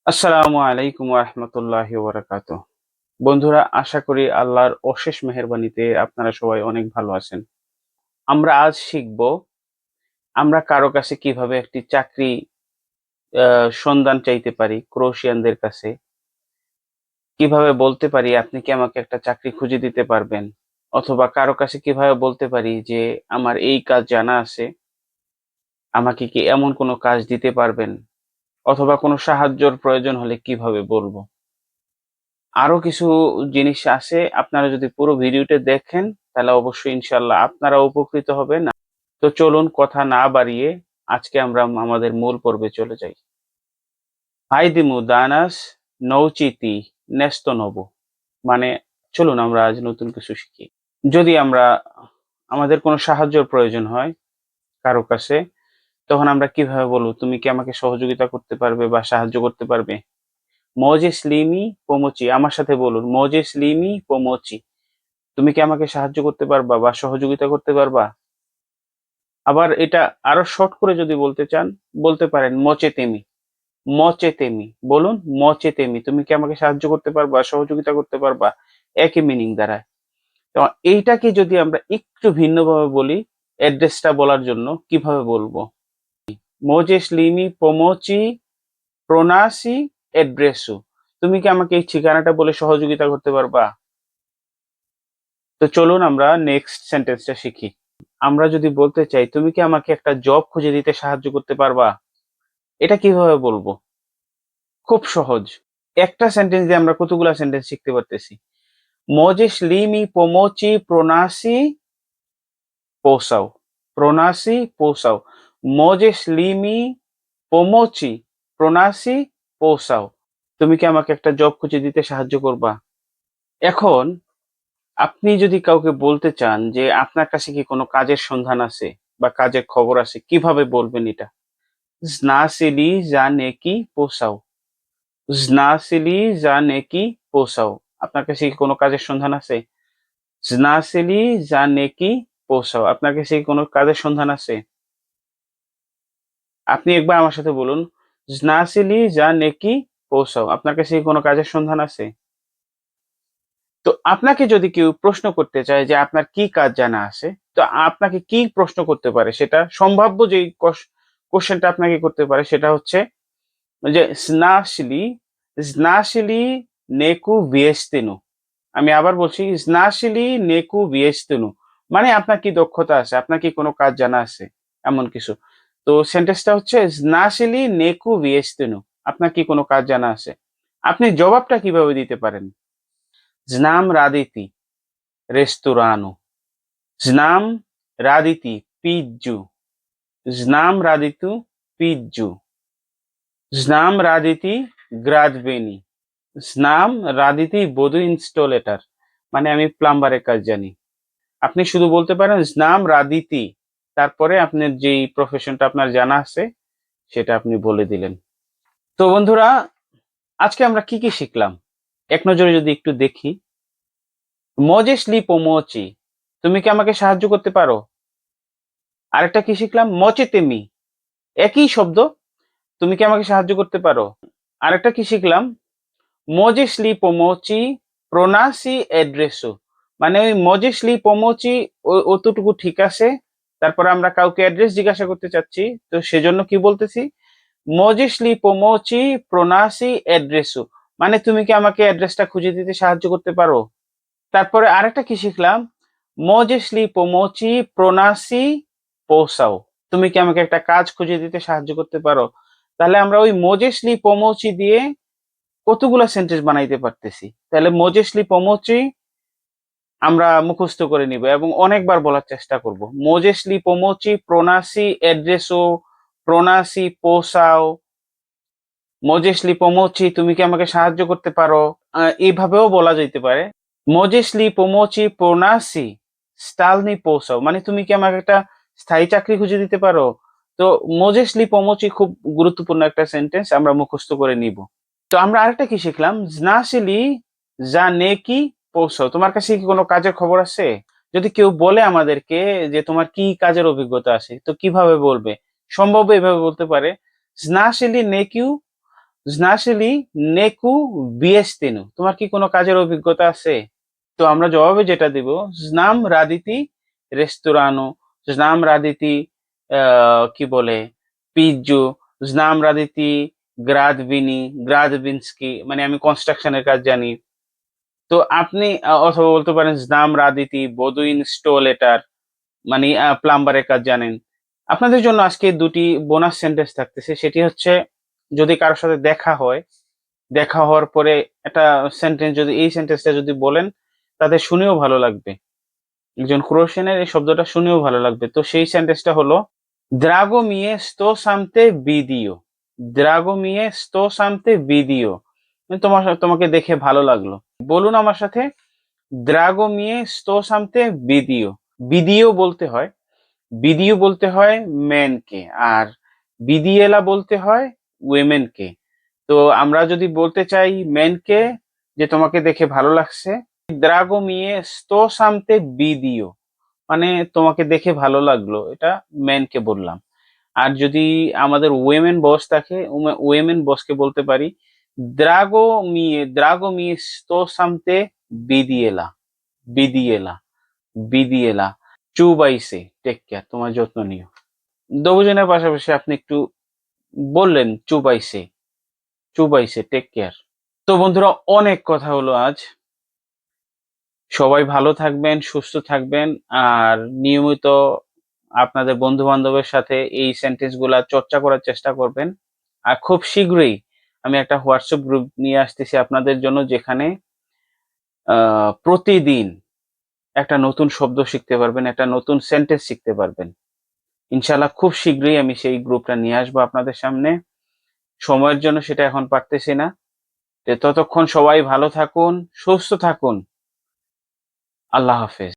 আসসালামু আলাইকুম ওয়া রাহমাতুল্লাহি ওয়া বারাকাতুহু। বন্ধুরা, আশা করি আল্লাহর অশেষ মেহেরবানিতে আপনারা সবাই অনেক ভালো আছেন। আমরা আজ শিখব আমরা কারো কাছে কিভাবে একটি চাকরি সন্ধান চাইতে পারি ক্রোশিয়ানদের কাছে। কিভাবে বলতে পারি আপনি কি আমাকে একটা চাকরি খুঁজে দিতে পারবেন? অথবা কারো কাছে কিভাবে বলতে পারি যে আমার এই কাজ জানা আছে, আমাকে কি এমন কোনো কাজ দিতে পারবেন? অথবা কোনো সাহায্যর প্রয়োজন হলে কিভাবে বলব? আরো কিছু জিনিস আছে। আপনারা যদি পুরো ভিডিওটা দেখেন তাহলে অবশ্যই ইনশাআল্লাহ আপনারাও উপকৃত হবেন। তো চলুন কথা না বাড়িয়ে আজকে আমরা আমাদের মূল পর্বে চলে যাই। হাইদিমু দানাস নৌচিতি ন্যস্ত নব। মানে চলুন আমরা আজ নতুন কিছু শিখি। যদি আমরা আমাদের কোনো সাহায্যের প্রয়োজন হয় কারো কাছে, তখন আমরা কিভাবে বলবো, তুমি কি আমাকে সহযোগিতা করতে পারবে বা সাহায্য করতে পারবে? মজেস লিমি পোমোচি, আমার সাথে বলুন, মজেস লিমি পোমোচি। তুমি কি আমাকে সাহায্য করতে পারবা বা সহযোগিতা করতে পারবা? আবার এটা আরো শর্ট করে যদি বলতে চান, বলতে পারেন মচেতেমি। মচেতেমি বলুন, মচেতেমি। তুমি কি আমাকে সাহায্য করতে পারবা, সহযোগিতা করতে পারবা? একই মিনিং দাঁড়ায়। তো এইটাকে যদি আমরা একটু ভিন্নভাবে বলি, অ্যাড্রেসটা বলার জন্য কিভাবে বলবো? মোজেস লিমি পোমোচি প্রোনাসি এড্রেসু। তুমি কি আমাকে এই ঠিকানাটা বলে সহযোগিতা করতে পারবা? তো চলুন আমরা নেক্সট সেন্টেন্সটা শিখি। আমরা যদি বলতে চাই, তুমি কি আমাকে একটা জব খুঁজে দিতে সাহায্য করতে পারবা? এটা কিভাবে বলবো? খুব সহজ। একটা সেন্টেন্স দিয়ে আমরা কতগুলা সেন্টেন্স শিখতে পারতেছি। Możesz mi pomoci pronasi posał. Pronasi posał. Możesz mi pomoci pronasi posał. তুমি কি আমাকে একটা জব খুঁজে দিতে সাহায্য করবা? এখন আপনি যদি কাউকে বলতে চান যে আপনার কাছে কি কোনো কাজের সন্ধান আছে বা কাজের খবর আছে, কিভাবে বলবেন এটা? Znasili za neki posał. Znasili za neki posał. আপনার কাছে কি কোনো কাজের সন্ধান আছে? Znasili za neki posał. আপনার কাছে কি কোনো কাজের সন্ধান আছে? আপনি একবার আমার সাথে বলুন, Znasili za neki posał. আপনার কাছে কি কোনো কাজের সন্ধান আছে? তো আপনাকে যদি কেউ প্রশ্ন করতে চায় যে আপনার কি কাজ জানা আছে, তো আপনাকে কি প্রশ্ন করতে পারে, সেটা সম্ভাব্য যেই কোশ্চেনটা আপনাকে করতে পারে সেটা হচ্ছে যে "Znasili neku viestinu." আমি আবার বলছি, "Znasili neku viestinu." মানে আপনার কি দক্ষতা আছে? আপনার কি কোনো কাজ জানা আছে? এমন কিছু। তো সেন্টেন্সটা হচ্ছে "Znasili neku viestinu." আপনার কি কোনো কাজ জানা আছে? আপনি জবাবটা কিভাবে দিতে পারেন? "Znam raditi restoranu." "Znam raditi pizzu." "Znam raditu pizzu." "Znam raditi gradbeni." "Znam raditi bodu instalator." মানে আমি প্লাম্বারের কাজ জানি। আপনি শুধু বলতে পারেন "znam raditi", তারপরে আপনার যেই প্রফেশনটা আপনার জানা আছে সেটা আপনি বলে দিলেন। তো বন্ধুরা, আজকে আমরা কি শিখলাম? এক নজরে যদি একটু দেখি, "Możesz mi pomoci." তুমি কি আমাকে সাহায্য করতে পারো? আরেকটা কি শিখলাম? "Możecie mi." একই শব্দ, তুমি কি আমাকে সাহায্য করতে পারো? আরেকটা কি শিখলাম? "Możesz mi pomoci pronasi adresu." মানে ওই "Możesz mi pomoci" অতটুকু ঠিক আছে। তারপরে আমরা কাউকে অ্যাড্রেস জিজ্ঞাসা করতে চাচ্ছি। তো সেজন্য কি বলতেছি? "Możesz mi pomoci pronasi adresu." মানে তুমি কি আমাকে অ্যাড্রেসটা খুঁজে দিতে সাহায্য করতে পারো? তারপরে আরেকটা কি শিখলাম? "Możesz mi pomoci pronasi posał." তুমি কি আমাকে একটা কাজ খুঁজে দিতে সাহায্য করতে পারো? তাহলে আমরা ওই "Możesz mi pomoci" দিয়ে কতগুলা সেন্টেন্স বানাইতে পারতেছি। তাহলে "Możesz mi pomoci" আমরা মুখস্থ করে নিব এবং অনেকবার বলার চেষ্টা করব। "Możesz mi pomoci pronasi adresu, pronasi posał." "Możesz mi pomoci" তুমি কি আমাকে সাহায্য করতে পারো? এভাবেও বলা যাইতে পারে। "Możesz mi pomoci pronasi stalny posał." মানে তুমি কি আমাকে একটা স্থায়ী চাকরি খুঁজে দিতে পারো? তো "Możesz mi pomoci" খুব গুরুত্বপূর্ণ একটা সেন্টেন্স, আমরা মুখস্থ করে নিব। তো আমরা আরেকটা কি শিখলাম? "Znasili za neki posał." তোমার কাছে কি কোনো কাজের খবর আছে? যদি কেউ বলে আমাদেরকে যে তোমার কি কাজের অভিজ্ঞতা আছে, তো কিভাবে বলবে? সম্ভব এভাবে বলতে পারে, "Znasili neki znašli neku viestinu? তোমার কি কোনো কাজের অভিজ্ঞতা আছে? তো আমরা জবাবে যেটা দিব, znam raditi restoranu, znam raditi কি বলে পিজ্জু, znam raditi gradvini, gradvinski, মানে আমি কনস্ট্রাকশনের কাজ জানি। তো আপনি অথবা বলতে পারেন znam raditi boduin stoletar, মানে প্লাম্বারের কাজ জানেন। আপনাদের জন্য আজকে ২ টি বোনাস সেন্টেন্স থাকতেছে। সেটি হচ্ছে, যদি কারো সাথে দেখা হয়, দেখা হওয়ার পরে একটা সেন্টেন্স, যদি এই সেন্টেন্সটা যদি বলেন, তাদের শুনেও ভালো লাগবে। একজন ক্রোয়েশিয়ানের এই শব্দটা শুনেও ভালো লাগবে। তো সেই সেন্টেন্সটা হলো, "Drago mie sto sam te vidio." "Drago mie sto sam te vidio." মানে তোমাকে দেখে ভালো লাগলো। বলুন আমার সাথে, "Drago mie sto sam te vidio." Video বলতে হয়, ভিডিও বলতে হয় মেনকে, আর ভিদিয়েলা বলতে হয় উইমেনকে। তো আমরা যদি বলতে চাই মেনকে, যে তোমাকে দেখে ভালো লাগছে, দ্রাগো মিয়ে sto সামতে ভিডিও, মানে তোমাকে দেখে ভালো লাগলো, এটা মেনকে বললাম। আর যদি আমাদের ওয়েমেন বস থাকে, ওয়েমেন বসকে বলতে পারি, দ্রাগো মিয়ে sto সামতে ভিদিয়েলা, ভিদিয়েলা, ভিদিয়েলা। চুবাইছে, টেক কেয়ার, তোমার যত্ন নিও। দোবুজনের পাশাপাশি আপনি একটু বললেন চুবাইছে, চুবাইছে, টেক কেয়ার। তো বন্ধুরা, অনেক কথা হলো আজ। সবাই ভালো থাকবেন, সুস্থ থাকবেন, আর নিয়মিত আপনাদের বন্ধু বান্ধবের সাথে এই সেন্টেন্স গুলা চর্চা করার চেষ্টা করবেন। আর খুব শীঘ্রই আমি একটা হোয়াটসঅ্যাপ গ্রুপ নিয়ে আসতেছি আপনাদের জন্য, যেখানে প্রতিদিন একটা নতুন শব্দ শিখতে পারবেন, একটা নতুন সেন্টেন্স শিখতে পারবেন। ইনশাআল্লাহ খুব শীঘ্রই আমি সেই গ্রুপটা নিয়ে আসবো আপনাদের সামনে। সময়ের জন্য সেটা এখন পারতেছি না। ততক্ষণ সবাই ভালো থাকুন, সুস্থ থাকুন। আল্লাহ হাফেজ।